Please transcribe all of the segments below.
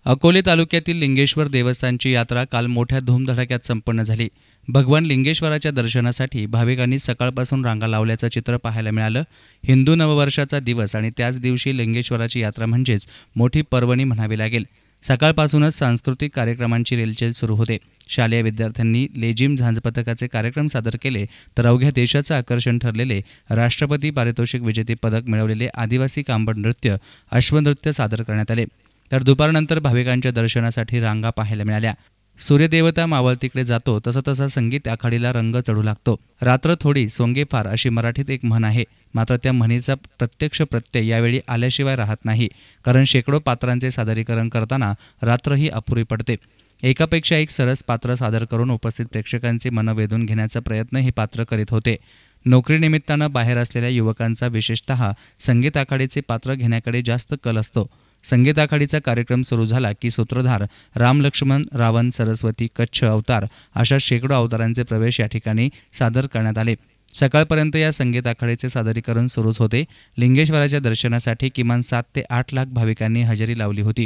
अकोले तालुक्यातील लिंगेश्वर देवस्थानची यात्रा काल मोठ्या धूमधडाक्यात संपन्न झाली। भगवान लिंगेश्वराच्या दर्शनासाठी भाविकांनी सकाळपासून रांगा लावल्याचं चित्र पाहायला मिळालं। हिंदू नववर्षाचा दिवस आणि त्याच दिवशी लिंगेश्वराची यात्रा म्हणजेच मोठी पर्वणी म्हणावी लागेल। सकाळपासूनच सांस्कृतिक कार्यक्रमांची रेलचेल सुरू होते। शालेय विद्यार्थ्यांनी लेझिम झांज पथकाचे कार्यक्रम सादर केले, तर अवघ्या देशाचं आकर्षण ठरलेले राष्ट्रपती पारितोषिक विजेते पदक मिळवलेले आदिवासी कांबड नृत्य, अश्वनृत्य सादर करण्यात आले। तर दुपारनंतर भाविकांच्या दर्शनासाठी रांगा पाहायला मिळाल्या। सूर्यदेवता मावळतीकडे जातो तसं तसा संगीत आखाडीला रंग चढू लागतो। रात्र थोडी सोंगे फार अशी मराठीत एक म्हण आहे, मात्र त्या म्हणीचा प्रत्यक्ष प्रत्यय यावेळी आल्याशिवाय राहत नाही, कारण शेकडो पात्रांचे सादरीकरण करताना रात्रही अपुरी पडते। एकापेक्षा एक सरस पात्र सादर करून उपस्थित प्रेक्षकांचे मन वेधून घेण्याचा प्रयत्न हे पात्र करीत होते। नोकरीनिमित्तानं बाहेर असलेल्या युवकांचा विशेषतः संगीत आखाडीचे पात्र घेण्याकडे जास्त कल असतो। संगीत आखाडीचा कार्यक्रम सुरू झाला की सूत्रधार, राम लक्ष्मण, रावण, सरस्वती, कच्छ अवतार अशा शेकडो अवतारांचे प्रवेश या ठिकाणी सादर करण्यात आले। सकाळपर्यंत या संगीत आखाडीचे सादरीकरण सुरूच होते। लिंगेश्वराच्या दर्शनासाठी किमान 7 ते 8 लाख भाविकांनी हजेरी लावली होती।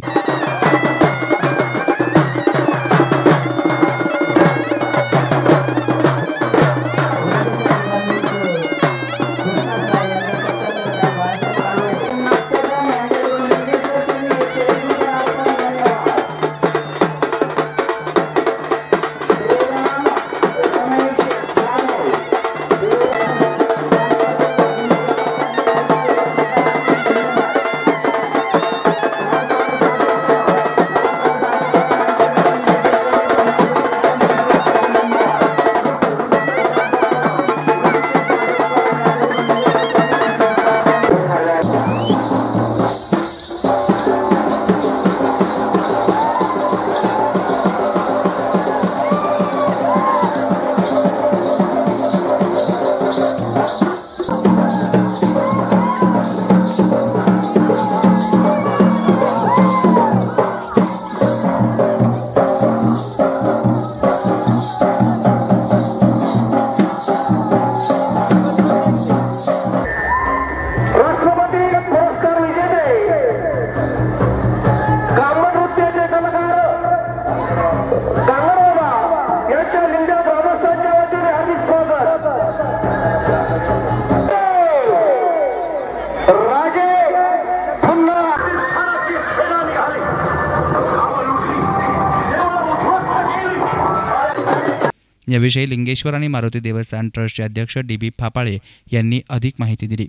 याविषयी लिंगेश्वर आणि मारुती देवस्थान ट्रस्टचे अध्यक्ष DB फापाळे यांनी अधिक माहिती दिली।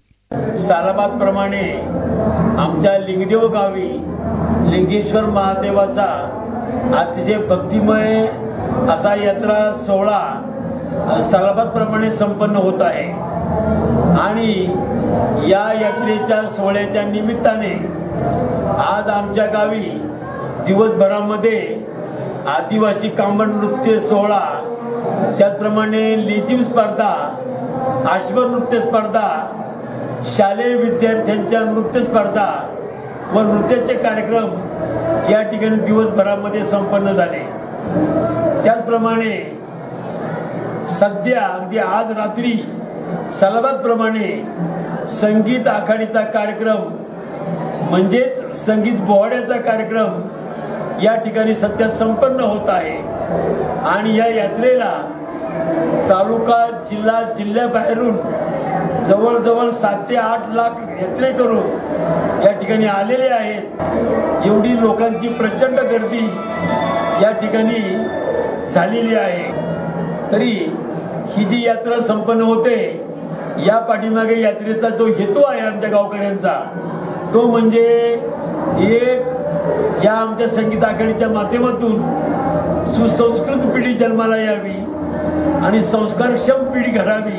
सालाबाद प्रमाणे आमच्या लिंगदेव गावी लिंगेश्वर महादेवाचा अतिशय भक्तिमय असा यात्रा सोहळा सालाबाद प्रमाणे संपन्न होत आहे आणि या यात्रेच्या सोहळ्याच्या निमित्ताने आज आमच्या गावी दिवसभरामध्ये आदिवासी कांबड नृत्य सोहळा, त्याचप्रमाणे लेझिम स्पर्धा, अश्वनृत्य स्पर्धा, शालेय विद्यार्थ्यांच्या नृत्य स्पर्धा व नृत्याचे कार्यक्रम या ठिकाणी दिवसभरामध्ये संपन्न झाले। त्याचप्रमाणे सध्या अगदी आज रात्री सालाबाद प्रमाणे संगीत आखाडीचा कार्यक्रम म्हणजेच संगीत बोहड्याचा कार्यक्रम या ठिकाणी सध्या संपन्न होत आहे आणि या यात्रेला तालुका, जिल्ह्याबाहेरून जवळजवळ 7 ते 8 लाख यात्रेकरू या ठिकाणी आलेले आहेत। एवढी लोकांची प्रचंड गर्दी या ठिकाणी झालेली आहे। तरी ही जी यात्रा संपन्न होते, या पाठीमागे यात्रेचा जो हेतू आहे आमच्या गावकऱ्यांचा, तो म्हणजे एक या आमच्या संगीत आखाडीच्या माध्यमातून सुसंस्कृत पिढी जन्माला यावी आणि संस्कारक्षम पिढी घडावी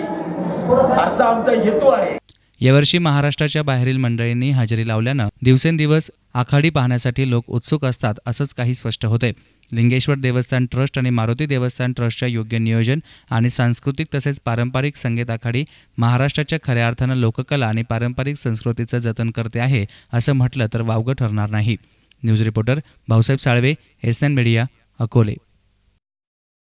असा आमचा हेतू आहे। यावर्षी महाराष्ट्राच्या बाहेरील मंडळींनी हजेरी लावल्यानं दिवसेंदिवस आखाडी पाहण्यासाठी लोक उत्सुक असतात असंच काही स्पष्ट होते। लिंगेश्वर देवस्थान ट्रस्ट आणि मारुती देवस्थान ट्रस्टच्या योग्य नियोजन आणि सांस्कृतिक तसेच पारंपरिक संगीत आखाडी महाराष्ट्राच्या खऱ्या अर्थानं लोककला आणि पारंपरिक संस्कृतीचं जतन करते आहे असं म्हटलं तर वावगं ठरणार नाही। News reporter Bhausaheb Salve, SN media, Akole.